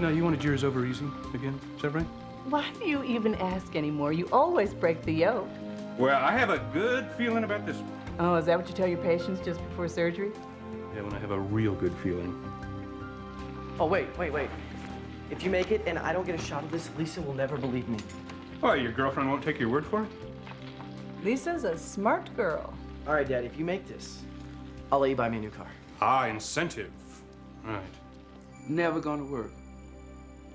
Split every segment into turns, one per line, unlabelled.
Now, you wanted yours over easy again, is that right?
Why do you even ask anymore? You always break the yoke.
Well, I have a good feeling about this one.
Oh, is that what you tell your patients just before surgery?
Yeah, when I have a real good feeling.
Oh, wait. If you make it and I don't get a shot of this, Lisa will never believe me.
Oh, your girlfriend won't take your word for it?
Lisa's a smart girl.
All right, Daddy, if you make this, I'll let you buy me a new car.
Ah, incentive. Right.
Never gonna work.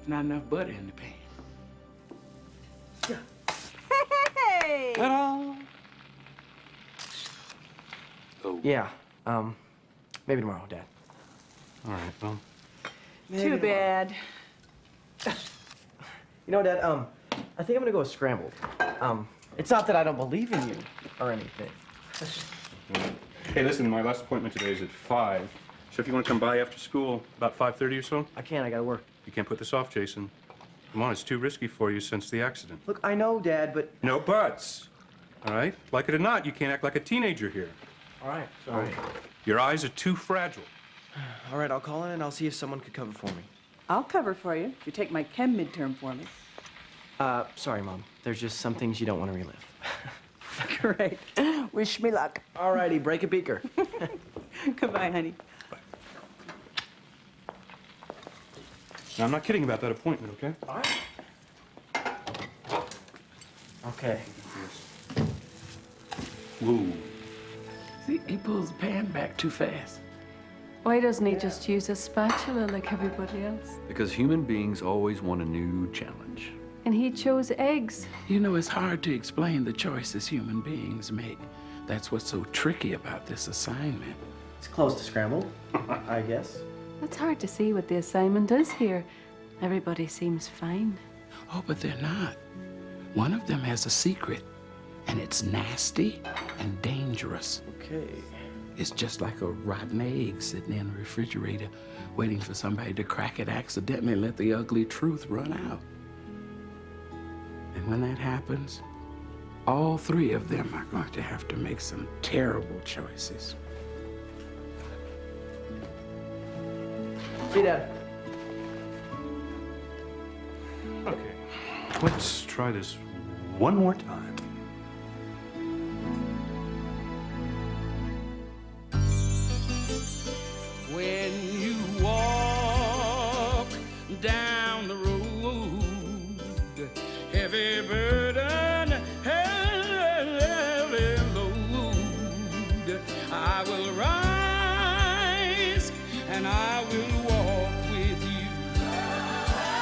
Not enough butter in the pan.
Hey!
Ta-da! Oh.
Yeah, maybe tomorrow, Dad.
All right, well.
Too bad.
You know, Dad, I think I'm gonna go with scrambled. It's not that I don't believe in you or anything.
Hey, listen, my last appointment today is at 5. So if you want to come by after school, about 5:30 or so?
I can't, I gotta work.
You can't put this off, Jason. Come on, it's too risky for you since the accident.
Look, I know, Dad, but...
No buts. All right? Like it or not, you can't act like a teenager here.
All right.
Your eyes are too fragile.
All right, I'll call in and I'll see if someone could cover for me.
I'll cover for you if you take my chem midterm for me.
Sorry, Mom. There's just some things you don't want to relive.
Great. Wish me luck.
All righty, break a beaker.
Goodbye, honey.
Now, I'm not kidding about that appointment, okay?
All right. Okay.
Whoa.
See, he pulls the pan back too fast.
Why doesn't he just use a spatula like everybody else?
Because human beings always want a new challenge.
And he chose eggs.
You know, it's hard to explain the choices human beings make. That's what's so tricky about this assignment.
It's close to scrambled, I guess.
It's hard to see what the assignment is here. Everybody seems fine.
Oh, but they're not. One of them has a secret, and it's nasty and dangerous.
Okay.
It's just like a rotten egg sitting in a refrigerator, waiting for somebody to crack it accidentally and let the ugly truth run out. And when that happens, all 3 of them are going to have to make some terrible choices.
See you, Dad.
Okay. Let's try this one more time.
When you walk down the road, heavy burden, heavy load, I will rise and I will walk with you.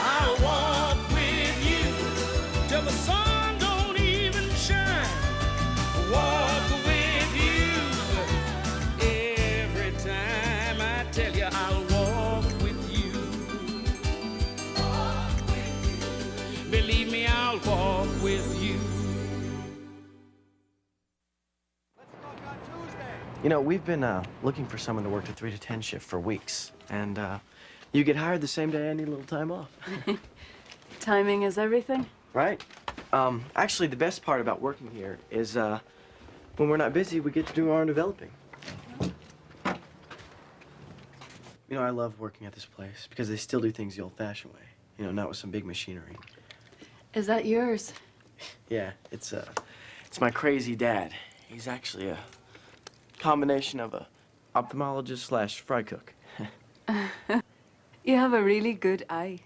I'll walk with you till the sun don't even shine. Walk with you every time I tell you I'll walk with you. Believe me, I'll walk with you.
You know, we've been looking for someone to work the 3 to 10 shift for weeks. And you get hired the same day I need a little time off.
Timing is everything.
Right. Actually, the best part about working here is when we're not busy, we get to do our own developing. You know, I love working at this place because they still do things the old-fashioned way. You know, not with some big machinery.
Is that yours?
Yeah, it's my crazy dad. He's actually a combination of a ophthalmologist slash fry cook.
You have a really good eye.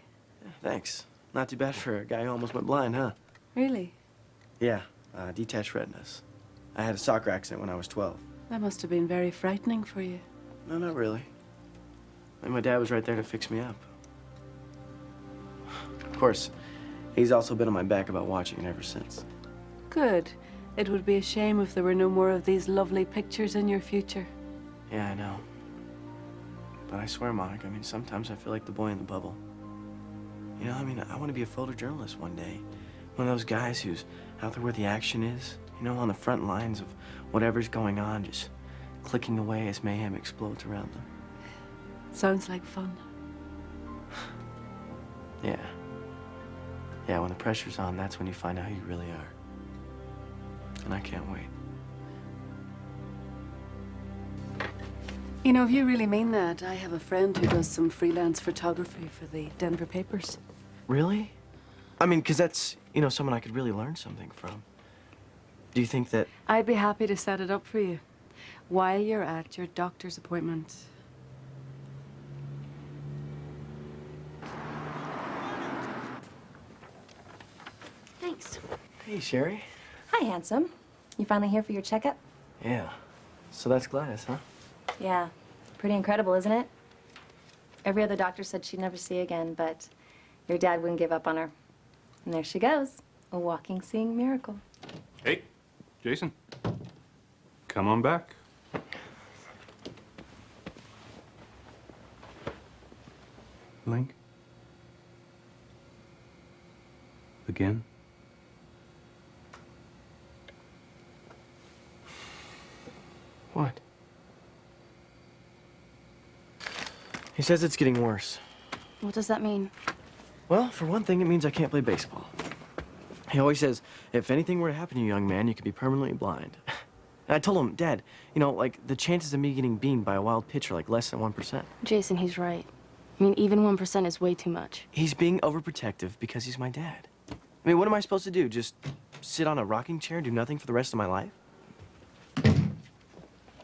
Thanks. Not too bad for a guy who almost went blind, huh?
Really?
Yeah, detached retinas. I had a soccer accident when I was 12.
That must have been very frightening for you.
No, not really. And my dad was right there to fix me up. Of course, he's also been on my back about watching it ever since.
Good. It would be a shame if there were no more of these lovely pictures in your future.
Yeah, I know. But I swear, Monica, I mean, sometimes I feel like the boy in the bubble. You know, I mean, I want to be a photojournalist one day. One of those guys who's out there where the action is, you know, on the front lines of whatever's going on, just clicking away as mayhem explodes around them.
Sounds like fun.
Yeah. Yeah, when the pressure's on, that's when you find out who you really are. And I can't wait.
You know, if you really mean that, I have a friend who does some freelance photography for the Denver papers.
Really? I mean, because that's, someone I could really learn something from. Do you think that...
I'd be happy to set it up for you while you're at your doctor's appointment.
Thanks.
Hey, Sherry.
Hi, handsome. You finally here for your checkup?
Yeah. So that's Gladys, huh?
Yeah. Pretty incredible, isn't it? Every other doctor said she'd never see again, but your dad wouldn't give up on her. And there she goes, a walking, seeing miracle.
Hey, Jason. Come on back. Link. Again.
What? He says it's getting worse.
What does that mean?
Well, for one thing, it means I can't play baseball. He always says, if anything were to happen to you, young man, you could be permanently blind. And I told him, Dad, like, the chances of me getting beamed by a wild pitch are like less than 1%.
Jason, he's right. I mean, even 1% is way too much.
He's being overprotective because he's my dad. I mean, what am I supposed to do? Just sit on a rocking chair and do nothing for the rest of my life?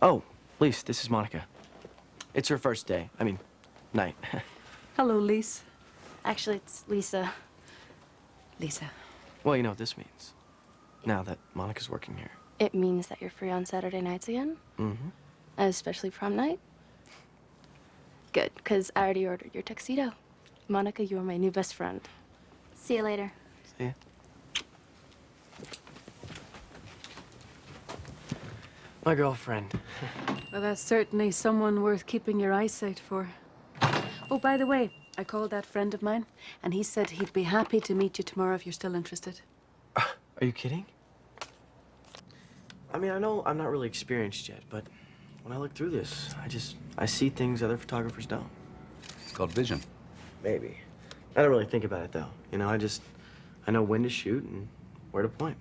Oh, Lise, this is Monica. It's her first day. I mean, night.
Hello, Lise.
Actually, it's Lisa.
Lisa.
Well, you know what this means. Now that Monica's working here.
It means that you're free on Saturday nights again?
Mm-hmm.
Especially prom night? Good, because I already ordered your tuxedo. Monica, you're my new best friend.
See you later.
See ya. My girlfriend.
Well, that's certainly someone worth keeping your eyesight for. Oh, by the way, I called that friend of mine, and he said he'd be happy to meet you tomorrow if you're still interested.
Are you kidding? I mean, I know I'm not really experienced yet, but when I look through this, I see things other photographers don't.
It's called vision.
Maybe. I don't really think about it, though. I know when to shoot and where to point.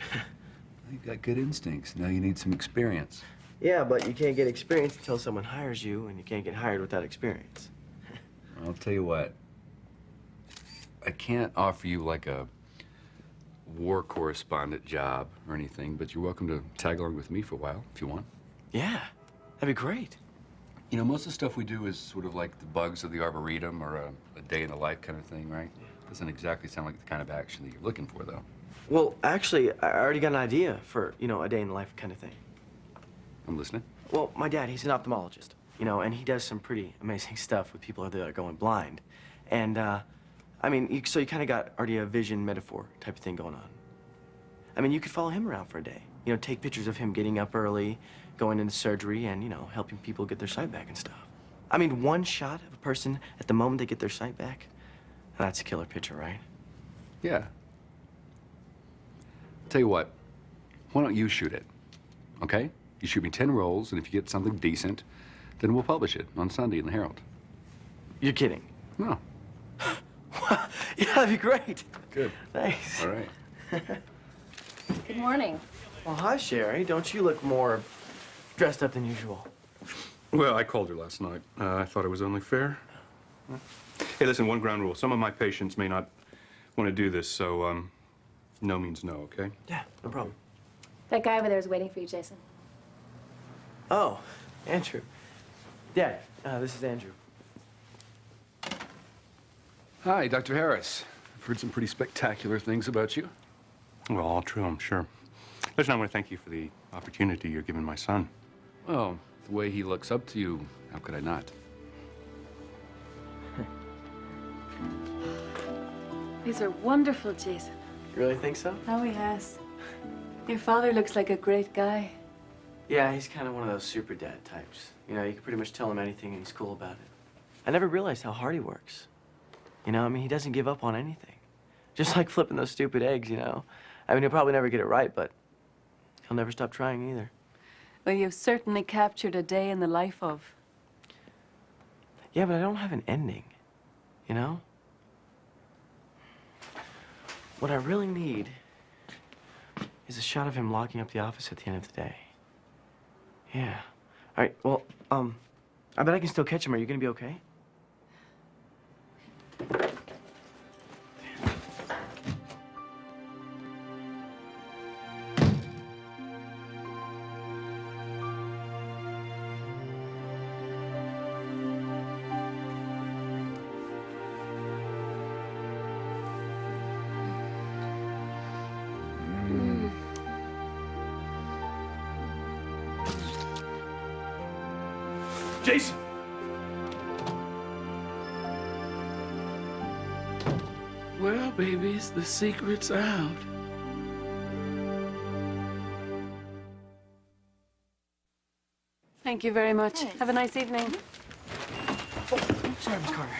You've got good instincts. Now you need some experience.
Yeah, but you can't get experience until someone hires you, and you can't get hired without experience.
I'll tell you what. I can't offer you like a war correspondent job or anything, but you're welcome to tag along with me for a while if you want.
Yeah, that'd be great.
You know, most of the stuff we do is sort of like the bugs of the Arboretum or a day in the life kind of thing, right? Doesn't exactly sound like the kind of action that you're looking for, though.
Well, actually, I already got an idea for, a day in the life kind of thing.
I'm listening.
Well, my dad, he's an ophthalmologist, and he does some pretty amazing stuff with people that are going blind. And, so you kind of got already a vision metaphor type of thing going on. I mean, you could follow him around for a day. Take pictures of him getting up early, going into surgery, and, helping people get their sight back and stuff. I mean, one shot of a person at the moment they get their sight back, that's a killer picture, right?
Yeah. Tell you what, why don't you shoot it, okay? You shoot me 10 rolls, and if you get something decent, then we'll publish it on Sunday in the Herald.
You're kidding.
No.
Yeah, that'd be great.
Good.
Thanks.
All right.
Good morning.
Well, hi, Sherry. Don't you look more dressed up than usual?
Well, I called her last night. I thought it was only fair. Hey, listen, one ground rule. Some of my patients may not want to do this, so, no means no, okay?
Yeah, no problem.
That guy over there is waiting for you, Jason.
Oh, Andrew. Dad, this is Andrew.
Hi, Dr. Harris. I've heard some pretty spectacular things about you.
Well, all true, I'm sure. Listen, I want to thank you for the opportunity you're giving my son.
Well, the way he looks up to you, how could I not?
These are wonderful, Jason.
You really think so?
Oh, he has. Your father looks like a great guy.
Yeah, he's kind of one of those super dad types. You can pretty much tell him anything and he's cool about it. I never realized how hard he works. He doesn't give up on anything. Just like flipping those stupid eggs, he'll probably never get it right, but he'll never stop trying either.
Well, you've certainly captured a day in the life of.
Yeah, but I don't have an ending, What I really need is a shot of him locking up the office at the end of the day. Yeah. All right, well, I bet I can still catch him. Are you gonna be okay?
Jason!
Well, babies, the secret's out.
Thank you very much. Have a nice evening.
Sorry, Miss Carter.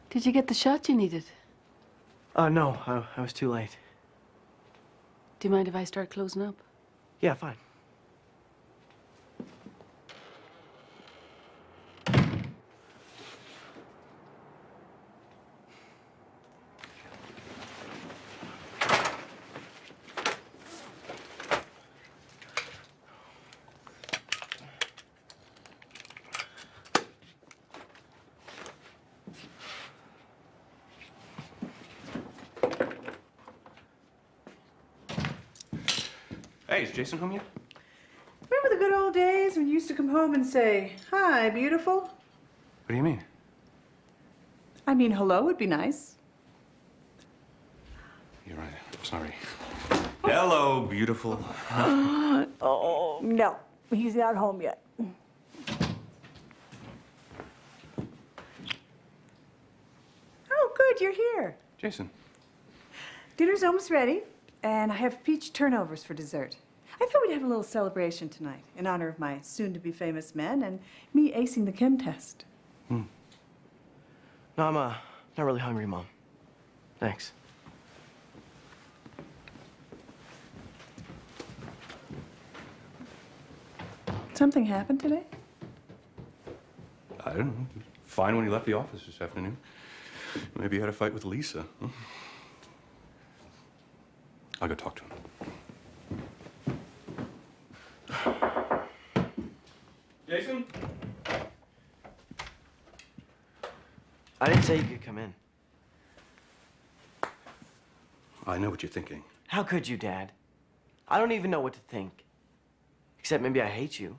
Did you get the shot you needed?
No, I was too late.
Do you mind if I start closing up?
Yeah, fine.
Hey, is Jason home yet?
Remember the good old days when you used to come home and say, "Hi, beautiful"?
What do you mean?
I mean, hello would be nice.
You're right. I'm sorry. Hello, beautiful.
Oh, no. He's not home yet. Oh, good, you're here.
Jason.
Dinner's almost ready, and I have peach turnovers for dessert. I thought we'd have a little celebration tonight in honor of my soon-to-be famous men and me acing the chem test.
No, I'm not really hungry, Mom. Thanks.
Something happened today?
I don't know. Fine when he left the office this afternoon. Maybe he had a fight with Lisa. Huh? I'll go talk to him. Jason?
I didn't say you could come in.
I know what you're thinking.
How could you, Dad? I don't even know what to think. Except maybe I hate you.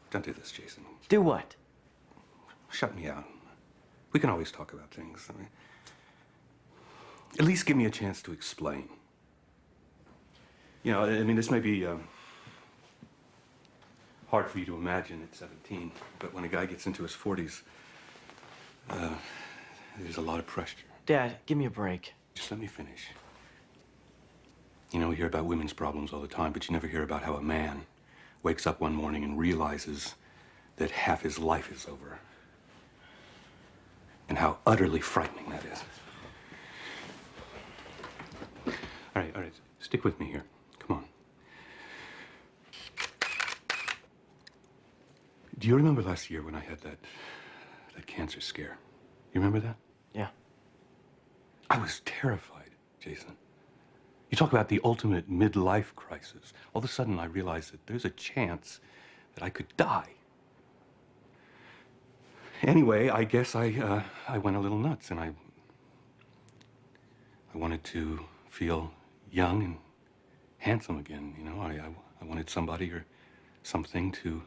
Don't do this, Jason.
Do what?
Shut me out. We can always talk about things. I mean, at least give me a chance to explain. You know, I mean, this may be hard for you to imagine at 17, but when a guy gets into his 40s, there's a lot of pressure.
Dad, give me a break.
Just let me finish. You know, we hear about women's problems all the time, but you never hear about how a man wakes up one morning and realizes that half his life is over. And how utterly frightening that is. All right, stick with me here. Come on. Do you remember last year when I had that cancer scare? You remember that?
Yeah.
I was terrified, Jason. You talk about the ultimate midlife crisis. All of a sudden, I realized that there's a chance that I could die. Anyway, I guess I went a little nuts, and I wanted to feel young and handsome again. You know, I wanted somebody or something to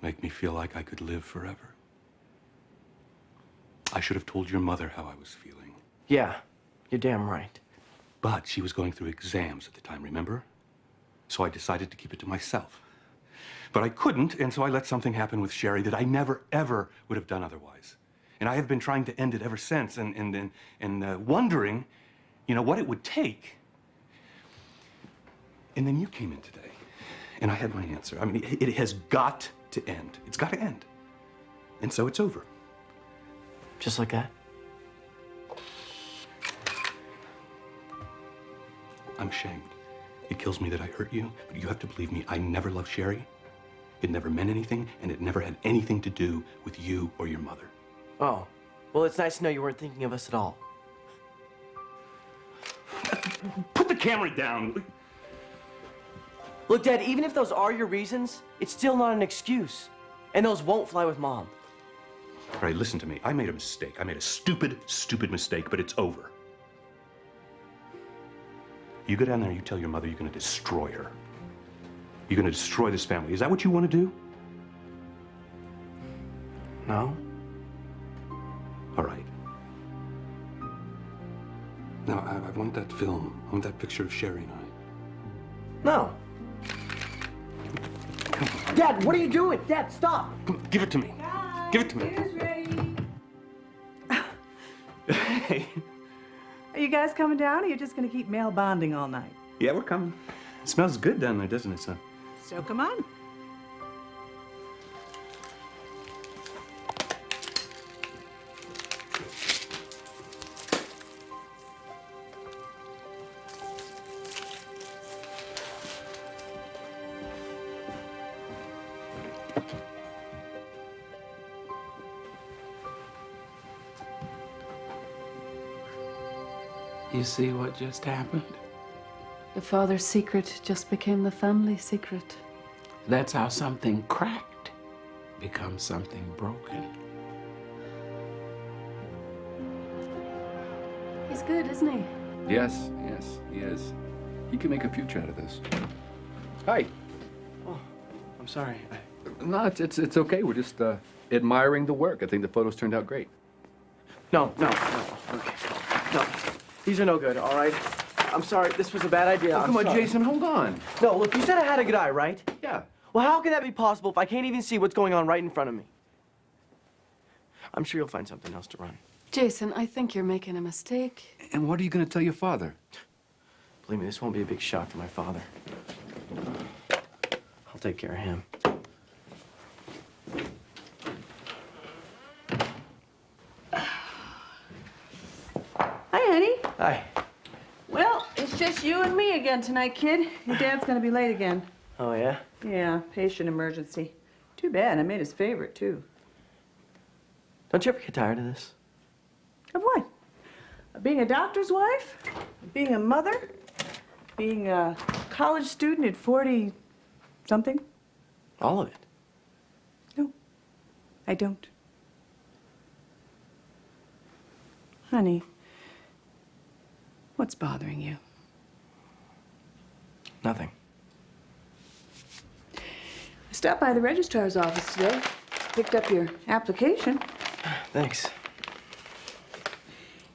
make me feel like I could live forever. I should have told your mother how I was feeling.
Yeah, you're damn right.
But she was going through exams at the time, remember? So I decided to keep it to myself. But I couldn't, and so I let something happen with Sherry that I never, ever would have done otherwise. And I have been trying to end it ever since, and wondering, you know, what it would take. And then you came in today, and I had my answer. I mean, it has got to end. It's got to end. And so it's over.
Just like that?
I'm ashamed. It kills me that I hurt you, but you have to believe me, I never loved Sherry. It never meant anything, and it never had anything to do with you or your mother.
Oh, well, it's nice to know you weren't thinking of us at all.
Put the camera down.
Look, Dad, even if those are your reasons, it's still not an excuse. And those won't fly with Mom.
All right, listen to me. I made a mistake. I made a stupid, stupid mistake, but it's over. You go down there, you tell your mother you're going to destroy her. You're going to destroy this family. Is that what you want to do?
No?
All right. Now, I want that film. I want that picture of Sherry and I.
No. Dad, what are you doing? Dad, stop!
Come on, give it to me. Give it to me.
Dinner's ready.
Hey.
Are you guys coming down, or are you just gonna keep male bonding all night?
Yeah, we're coming. It smells good down there, doesn't it, son?
So come on.
You see what just happened?
The father's secret just became the family secret.
That's how something cracked becomes something broken.
He's good, isn't he?
Yes, yes, he is. He can make a future out of this. Hi.
Oh, I'm sorry.
No, it's okay. We're just admiring the work. I think the photos turned out great.
No. Okay. No. These are no good, all right? I'm sorry. This was a bad idea.
Oh, come
I'm
on,
sorry.
Jason, hold on.
No, look, you said I had a good eye, right?
Yeah.
Well, how can that be possible if I can't even see what's going on right in front of me? I'm sure you'll find something else to run.
Jason, I think you're making a mistake.
And what are you going to tell your father?
Believe me, this won't be a big shock to my father. I'll take care of him.
Hi, honey.
Hi.
Well, it's just you and me again tonight, kid. Your dad's gonna be late again.
Oh, yeah?
Yeah, patient emergency. Too bad. I made his favorite, too.
Don't you ever get tired of this?
Of what? Of being a doctor's wife? Being a mother? Being a college student at 40-something?
All of it.
No, I don't. Honey, what's bothering you?
Nothing.
I stopped by the registrar's office today. Picked up your application.
Thanks.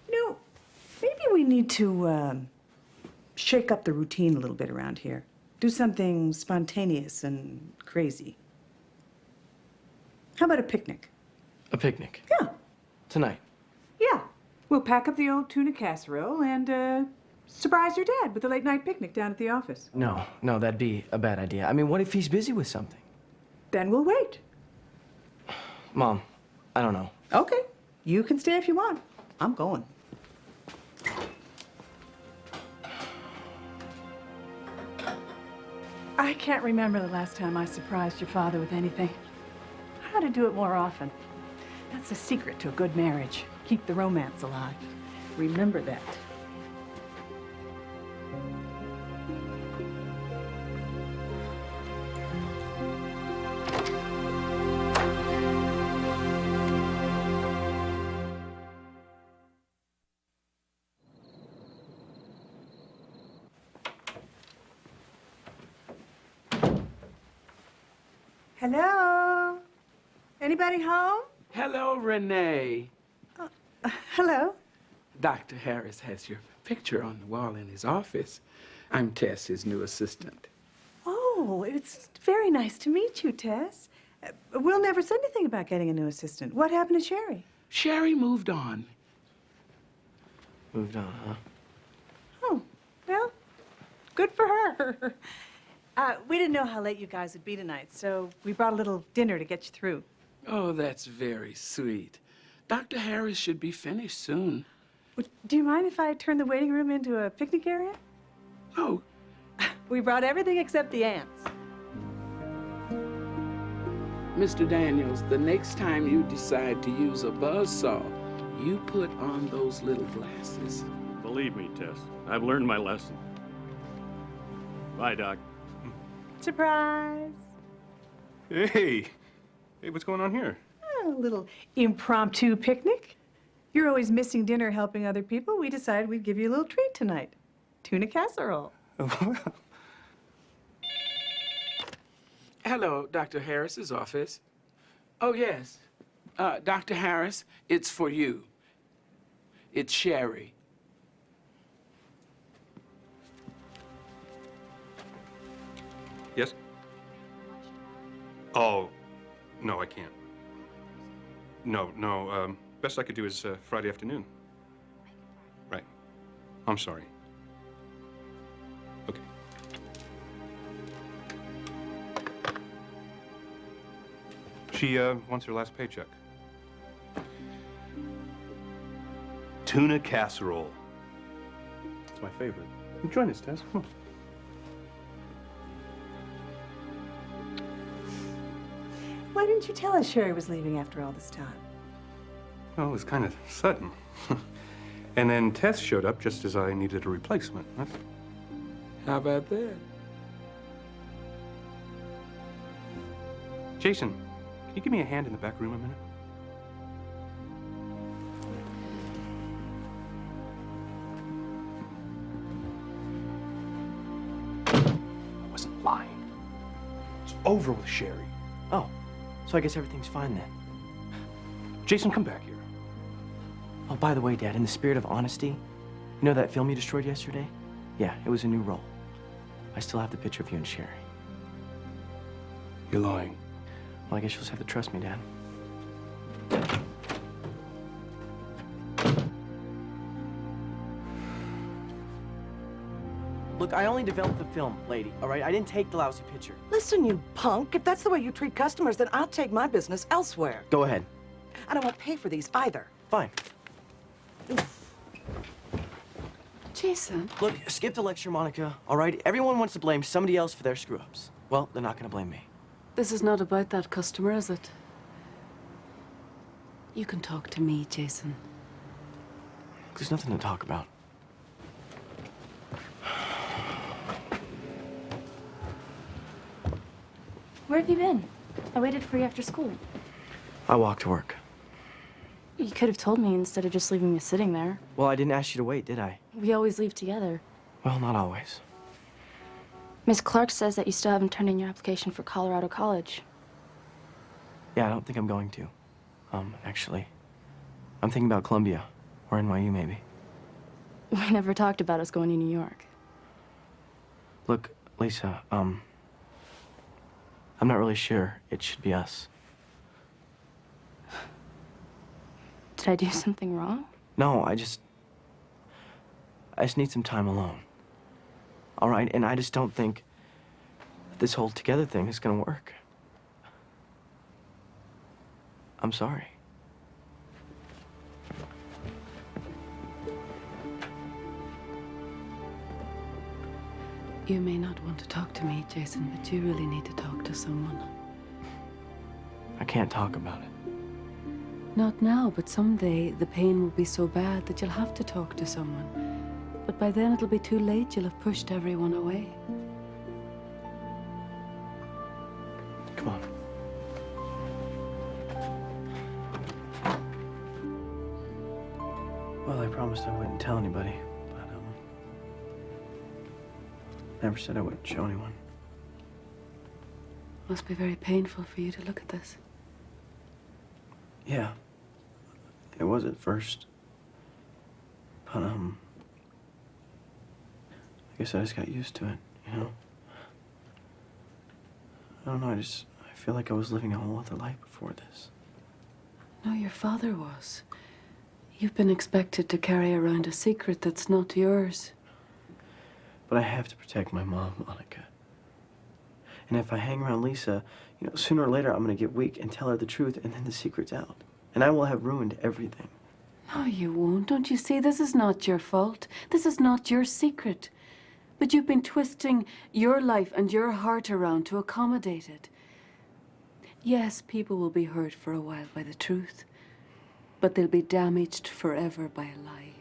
You know, maybe we need to shake up the routine a little bit around here. Do something spontaneous and crazy. How about a picnic?
A picnic.
Yeah,
Tonight.
yeah. We'll pack up the old tuna casserole and surprise your dad with a late night picnic down at the office.
No, that'd be a bad idea. I mean, what if he's busy with something?
Then we'll wait.
Mom, I don't know.
Okay, you can stay if you want. I'm going. I can't remember the last time I surprised your father with anything. I ought to do it more often. That's the secret to a good marriage. Keep the romance alive. Remember that. Hello? Anybody home?
Hello, Renee.
Hello?
Dr. Harris has your picture on the wall in his office. I'm Tess, his new assistant.
Oh, it's very nice to meet you, Tess. Will never said anything about getting a new assistant. What happened to Sherry?
Sherry moved on.
Moved on, huh?
Oh, well, good for her. We didn't know how late you guys would be tonight, so we brought a little dinner to get you through.
Oh, that's very sweet. Dr. Harris should be finished soon.
Do you mind if I turn the waiting room into a picnic area?
Oh,
We brought everything except the ants.
Mr. Daniels, the next time you decide to use a buzzsaw, you put on those little glasses.
Believe me, Tess, I've learned my lesson. Bye, Doc.
Surprise!
Hey, what's going on here?
A little impromptu picnic. You're always missing dinner helping other people. We decided we'd give you a little treat tonight. Tuna casserole.
Hello, Dr. Harris's office. Oh, yes. Dr. Harris, it's for you. It's Sherry.
Yes? Oh, no, I can't. No, best I could do is Friday afternoon. Right. I'm sorry. Okay. She wants her last paycheck. Tuna casserole. It's my favorite. Join us, Tess. Come on.
Why didn't you tell us Sherry was leaving after all this time?
Well, it was kind of sudden. And then Tess showed up just as I needed a replacement.
How about that?
Jason, can you give me a hand in the back room a minute? I wasn't lying. It's over with Sherry.
Oh, so I guess everything's fine then.
Jason, come back here.
Oh, by the way, Dad, in the spirit of honesty, you know that film you destroyed yesterday? Yeah, it was a new role. I still have the picture of you and Sherry.
You're lying.
Well, I guess you'll just have to trust me, Dad. Look, I only developed the film, lady, all right? I didn't take the lousy picture.
Listen, you punk. If that's the way you treat customers, then I'll take my business elsewhere.
Go ahead.
And I won't pay for these either.
Fine.
Jason.
Look, skip the lecture, Monica, all right? Everyone wants to blame somebody else for their screw-ups. Well, they're not gonna blame me.
This is not about that customer, is it? You can talk to me, Jason.
There's nothing to talk about.
Where have you been? I waited for you after school.
I walked to work.
You could have told me instead of just leaving me sitting there.
Well, I didn't ask you to wait, did I?
We always leave together.
Well, not always.
Miss Clark says that you still haven't turned in your application for Colorado College.
Yeah, I don't think I'm going to. Actually, I'm thinking about Columbia or NYU maybe.
We never talked about us going to New York.
Look, Lisa, I'm not really sure it should be us.
Did I do something wrong?
No, I just need some time alone. All right, and I just don't think this whole together thing is gonna work. I'm sorry.
You may not want to talk to me, Jason, but you really need to talk to someone.
I can't talk about it.
Not now, but someday the pain will be so bad that you'll have to talk to someone. But by then it'll be too late. You'll have pushed everyone away.
Come on. Well, I promised I wouldn't tell anybody, but never said I wouldn't show anyone.
Must be very painful for you to look at this.
Yeah, it was at first. But, I guess I just got used to it, you know? I don't know, I feel like I was living a whole other life before this.
No, your father was. You've been expected to carry around a secret that's not yours.
But I have to protect my mom, Monica. And if I hang around Lisa, you know, sooner or later I'm gonna get weak and tell her the truth, and then the secret's out. And I will have ruined everything.
No, you won't. Don't you see? This is not your fault. This is not your secret. But you've been twisting your life and your heart around to accommodate it. Yes, people will be hurt for a while by the truth, but they'll be damaged forever by a lie.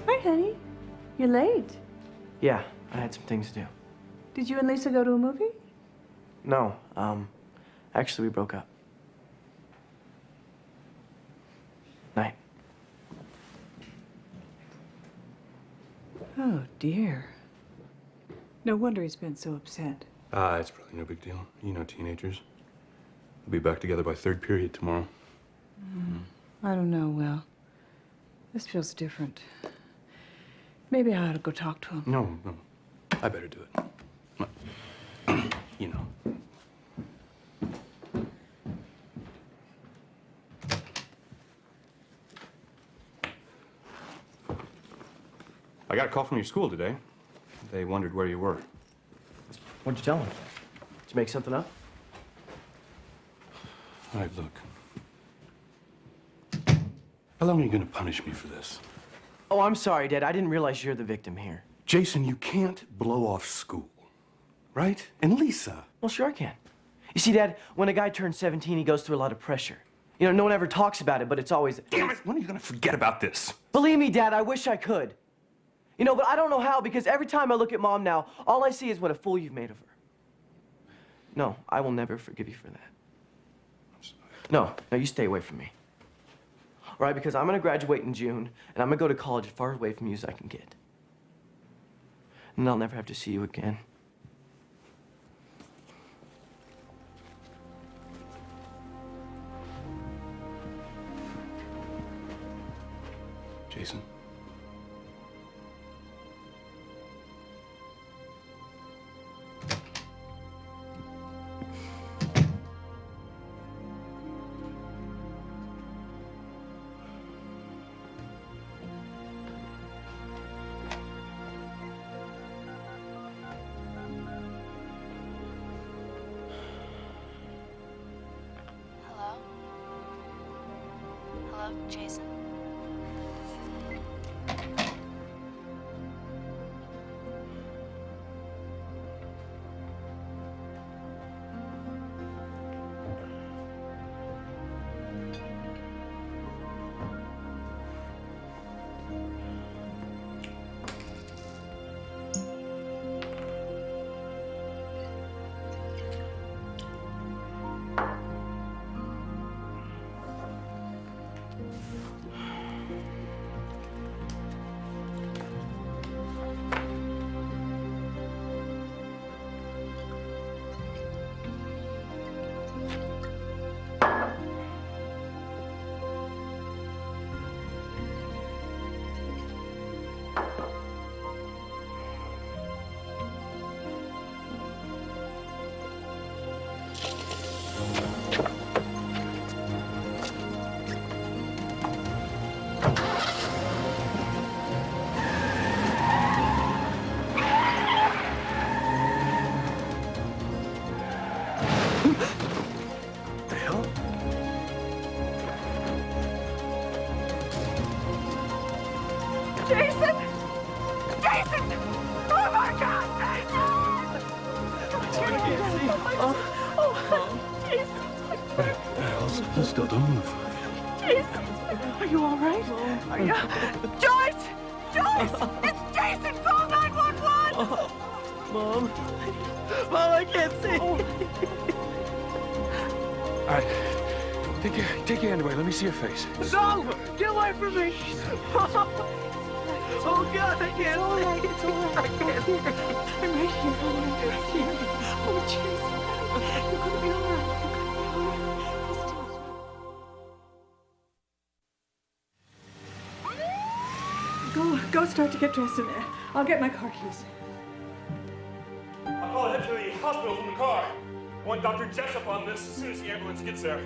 Hi, honey. You're late.
Yeah, I had some things to do.
Did you and Lisa go to a movie?
No, actually, we broke up. Night.
Oh, dear. No wonder he's been so upset.
It's probably no big deal. You know teenagers. We'll be back together by third period tomorrow.
I don't know, Will. This feels different. Maybe I ought to go talk to him.
No. I better do it. No. You know. I got a call from your school today. They wondered where you were.
What'd you tell them? Did you make something up?
All right, look. How long are you going to punish me for this?
Oh, I'm sorry, Dad. I didn't realize you're the victim here.
Jason, you can't blow off school, right? And Lisa.
Well, sure I can. You see, Dad, when a guy turns 17, he goes through a lot of pressure. You know, no one ever talks about it, but it's always...
Damn it! When are you going to forget about this?
Believe me, Dad, I wish I could. You know, but I don't know how, because every time I look at Mom now, all I see is what a fool you've made of her. No, I will never forgive you for that. No, you stay away from me. All right, because I'm going to graduate in June, and I'm going to go to college as far away from you as I can get. And I'll never have to see you again.
Jason.
Hello? Hello, Jason?
The hell?
Jason! Jason! Oh my God, Jason! Jason!
Still don't move.
Jason! Are you all right? Are you? Joyce! Joyce! It's Jason! Call 911!
Mom. Mom, I can't see.
All right. Take your hand away. Let me see your face.
No! Get away from me! Oh, God, I can't see.
It's all right.
I can't see.
I'm right here. I'm right here. Oh, Jason. You're gonna be all right. You're gonna be all right. Go start to get dressed in there. I'll get my car keys.
I'll call ahead to the hospital from the car. I want Dr. Jessup on this as soon as the ambulance gets there.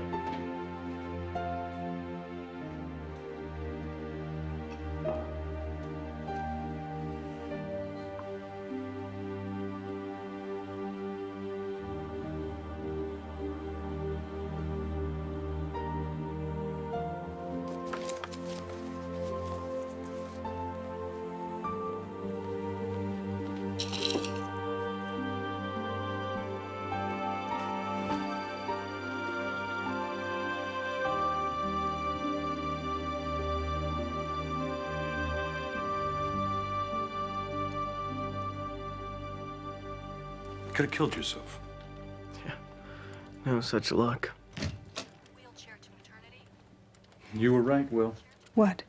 could have killed yourself.
No such luck.
You were right, Will.
What?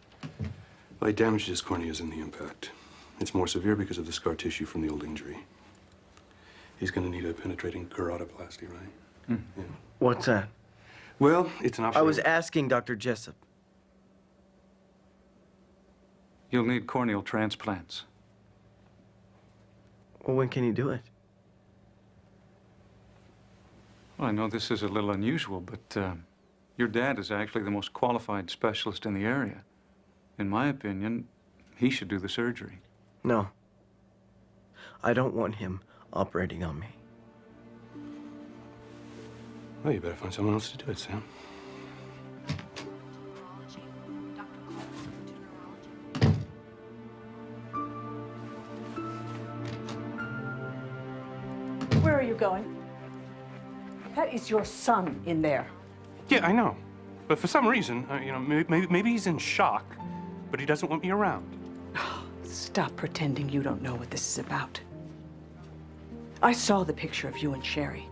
I damaged his corneas in the impact. It's more severe because of the scar tissue from the old injury. He's going to need a penetrating keratoplasty, right? Yeah.
What's that?
Well, it's an option.
I was asking Dr. Jessup.
You'll need corneal transplants.
Well, when can he do it?
Well, I know this is a little unusual, but your dad is actually the most qualified specialist in the area. In my opinion, he should do the surgery.
No. I don't want him operating on me.
Well, you better find someone else to do it, Sam.
Where are you going? That is your son in there.
Yeah, I know. But for some reason, you know, maybe he's in shock, but he doesn't want me around.
Stop pretending you don't know what this is about. I saw the picture of you and Sherry.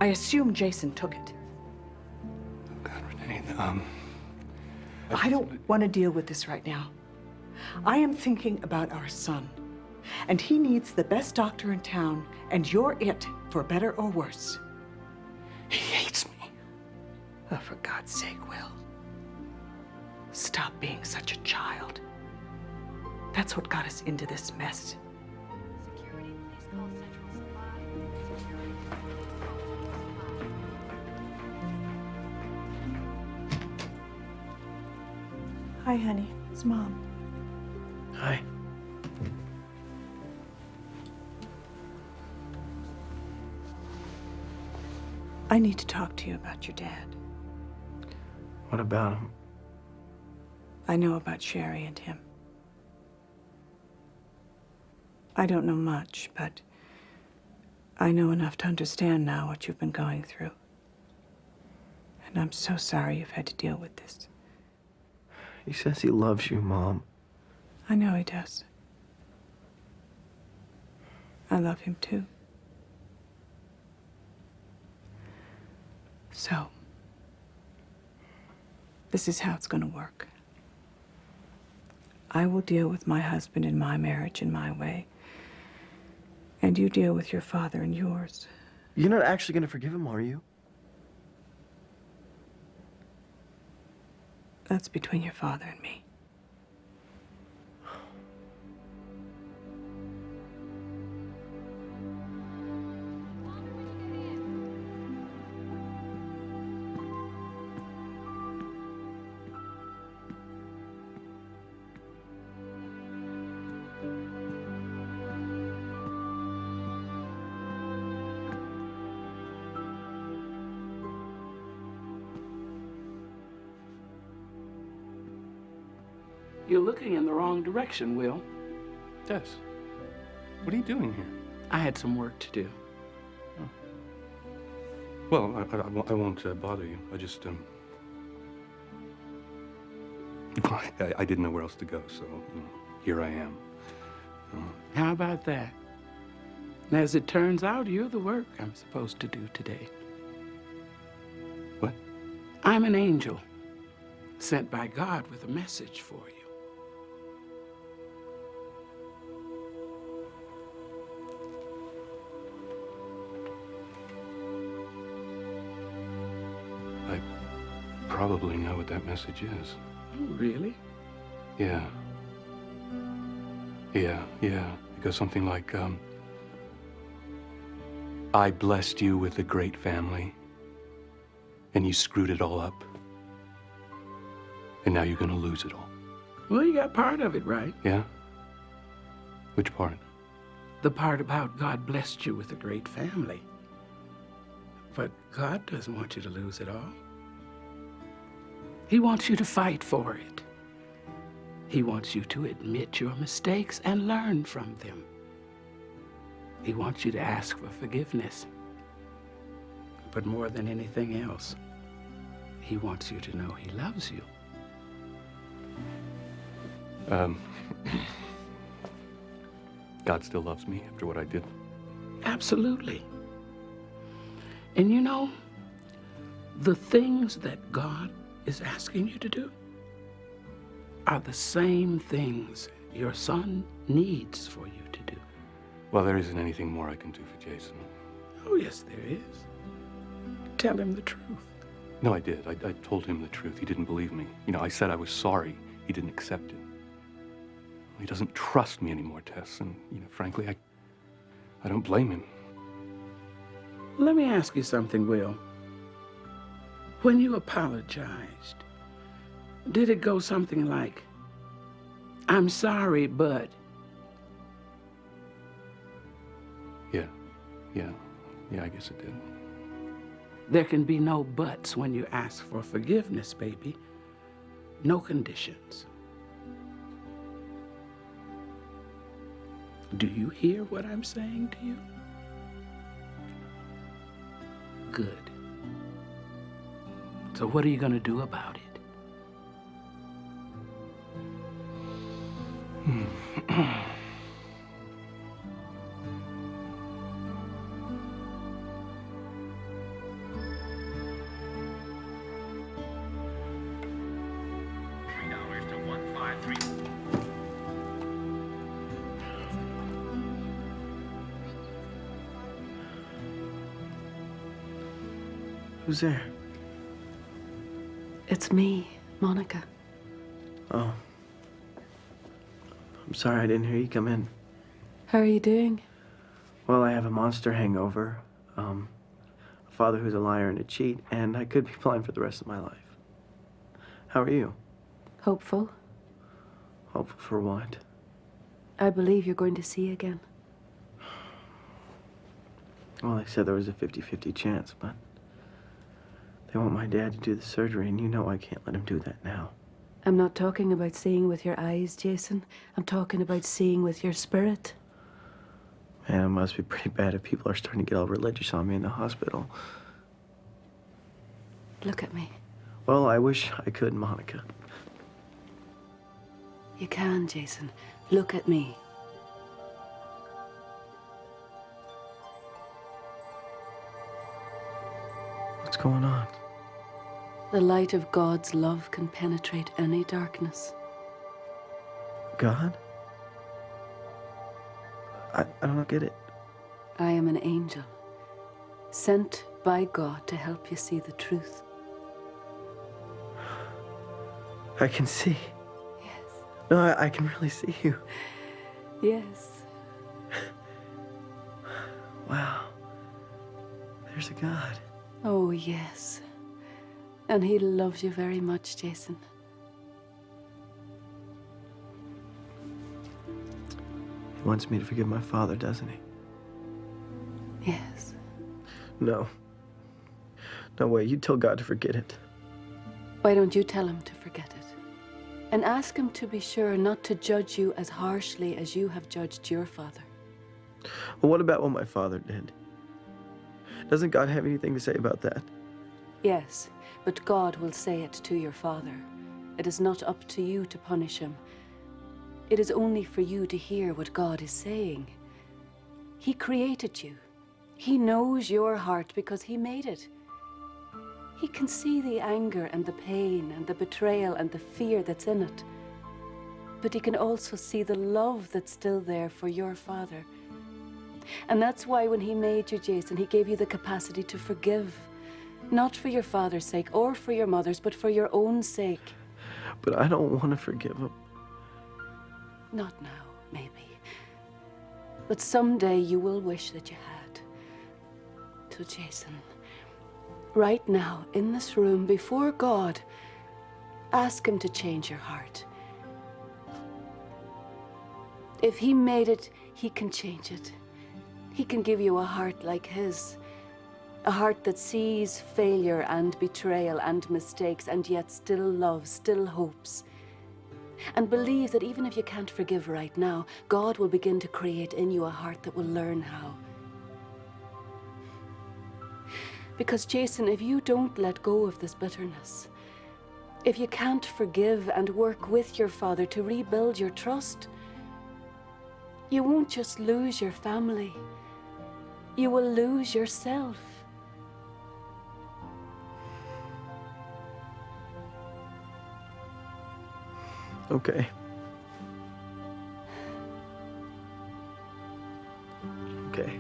I assume Jason took it.
Oh, God, Renee,
I don't want to deal with this right now. I am thinking about our son. And he needs the best doctor in town, and you're it, for better or worse.
He hates me.
Oh, for God's sake, Will. Stop being such a child. That's what got us into this mess.
Security, please call Central Supply. Security, please call Central Supply.
Hi, honey. It's Mom.
Hi.
I need to talk to you about your dad.
What about him?
I know about Sherry and him. I don't know much, but I know enough to understand now what you've been going through. And I'm so sorry you've had to deal with this.
He says he loves you, Mom.
I know he does. I love him too. So, this is how it's going to work. I will deal with my husband and my marriage in my way. And you deal with your father and yours.
You're not actually going to forgive him, are you?
That's between your father and me.
You're looking in the wrong direction, Will.
Des, what are you doing here?
I had some work to do.
Well, I won't bother you. I just, I didn't know where else to go, so here I am.
How about that? And as it turns out, you're the work I'm supposed to do today.
What?
I'm an angel sent by God with a message for you.
I probably know what that message is.
Oh, really?
Yeah. It goes something like, I blessed you with a great family, and you screwed it all up. And now you're gonna lose it all.
Well, you got part of it right.
Yeah? Which part?
The part about God blessed you with a great family. But God doesn't want you to lose it all. He wants you to fight for it. He wants you to admit your mistakes and learn from them. He wants you to ask for forgiveness. But more than anything else, he wants you to know he loves you.
God still loves me after what I did?
Absolutely. And you know, the things that God is asking you to do are the same things your son needs for you to do.
Well, there isn't anything more I can do for Jason.
Oh, yes, there is. Tell him the truth.
No, I did. I told him the truth. He didn't believe me. You know, I said I was sorry. He didn't accept it. He doesn't trust me anymore, Tess. And, you know, frankly, I don't blame him.
Let me ask you something, Will. When you apologized, did it go something like, "I'm sorry, but..."
Yeah, I guess it did.
There can be no buts when you ask for forgiveness, baby. No conditions. Do you hear what I'm saying to you? Good. So what are you going to do about it?
Who's there?
It's me, Monica.
Oh. I'm sorry I didn't hear you come in.
How are you doing?
Well, I have a monster hangover, a father who's a liar and a cheat, and I could be blind for the rest of my life. How are you?
Hopeful.
Hopeful for what?
I believe you're going to see again.
Well, they said there was a 50-50 chance, but they want my dad to do the surgery, and you know I can't let him do that now.
I'm not talking about seeing with your eyes, Jason. I'm talking about seeing with your spirit.
Man, it must be pretty bad if people are starting to get all religious on me in the hospital.
Look at me.
Well, I wish I could, Monica.
You can, Jason. Look at me.
What's going on?
The light of God's love can penetrate any darkness.
God? I don't get it.
I am an angel, sent by God to help you see the truth.
I can see.
Yes.
No, I can really see you.
Yes.
Wow. There's a God.
Oh, yes. And he loves you very much, Jason.
He wants me to forgive my father, doesn't he?
Yes.
No. No way. You tell God to forget it.
Why don't you tell him to forget it? And ask him to be sure not to judge you as harshly as you have judged your father.
Well, what about what my father did? Doesn't God have anything to say about that?
Yes, but God will say it to your father. It is not up to you to punish him. It is only for you to hear what God is saying. He created you. He knows your heart because he made it. He can see the anger and the pain and the betrayal and the fear that's in it. But he can also see the love that's still there for your father. And that's why when he made you, Jason, he gave you the capacity to forgive. Not for your father's sake or for your mother's, but for your own sake.
But I don't want to forgive him.
Not now, maybe. But someday you will wish that you had. So, Jason, right now, in this room, before God, ask him to change your heart. If he made it, he can change it. He can give you a heart like his. A heart that sees failure and betrayal and mistakes and yet still loves, still hopes. And believe that even if you can't forgive right now, God will begin to create in you a heart that will learn how. Because, Jason, if you don't let go of this bitterness, if you can't forgive and work with your father to rebuild your trust, you won't just lose your family. You will lose yourself.
Okay. Okay.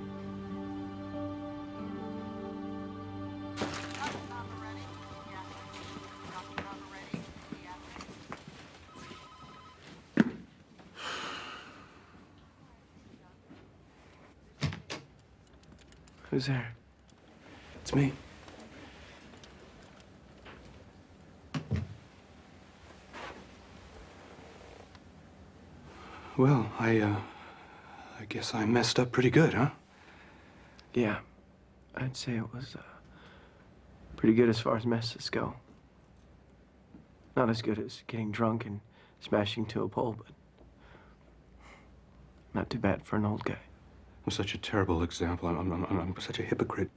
Who's there?
It's me. Well, I guess I messed up pretty good, huh?
Yeah, I'd say it was pretty good as far as messes go. Not as good as getting drunk and smashing to a pole, but not too bad for an old guy.
I'm such a terrible example. I'm such a hypocrite.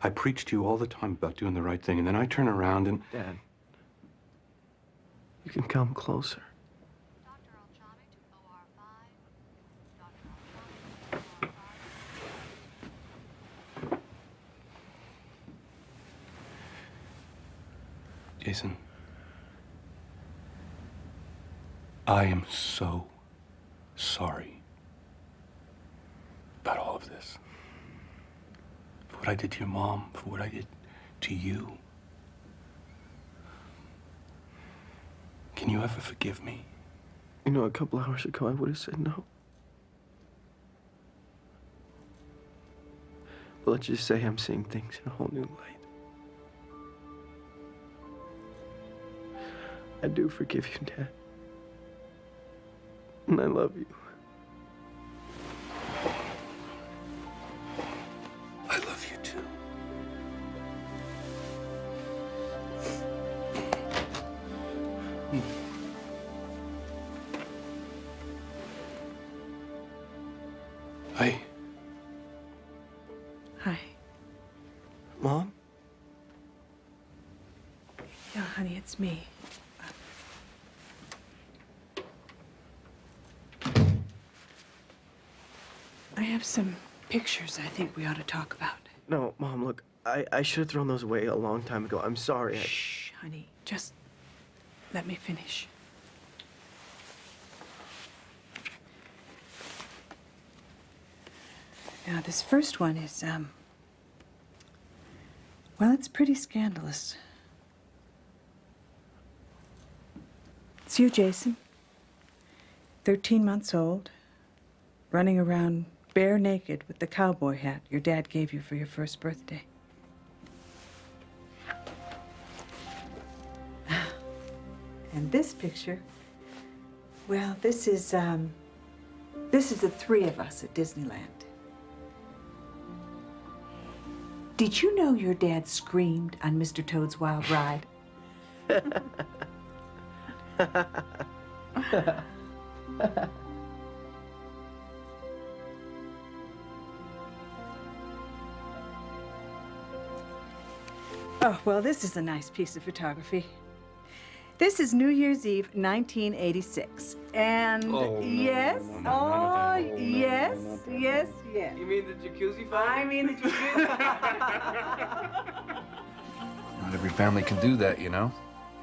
I preach to you all the time about doing the right thing, and then I turn around and...
Dad, you can come closer.
Jason, I am so sorry about all of this. For what I did to your mom, for what I did to you. Can you ever forgive me?
You know, a couple hours ago, I would have said no. But let's just say I'm seeing things in a whole new light. I do forgive you, Dad. And I love you.
I love you too. Hi.
Hi.
Mom?
Yeah, honey, it's me. I have some pictures I think we ought to talk about.
No, Mom, look, I should have thrown those away a long time ago. I'm sorry.
Shh, honey. Just let me finish. Now, this first one is, well, it's pretty scandalous. It's you, Jason. 13 months old, running around bare naked with the cowboy hat your dad gave you for your first birthday. And this picture, well, this is the three of us at Disneyland. Did you know your dad screamed on Mr. Toad's Wild Ride? Oh, well, this is a nice piece of photography. This is New Year's Eve, 1986. And yes, yes, yes, yes.
You mean the jacuzzi fight?
I mean the jacuzzi.
Not every family can do that, you know?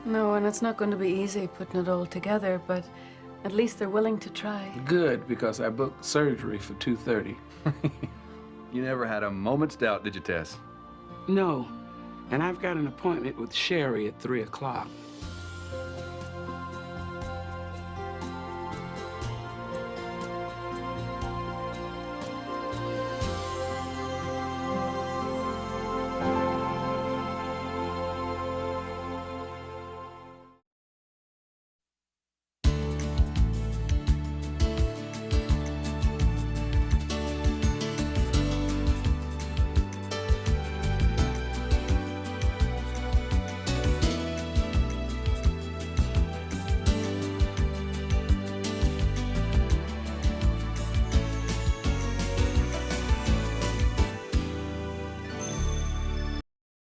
No, and it's not going to be easy putting it all together, but at least they're willing to try.
Good, because I booked surgery for 2:30.
You never had a moment's doubt, did you, Tess?
No, and I've got an appointment with Sherry at 3 o'clock.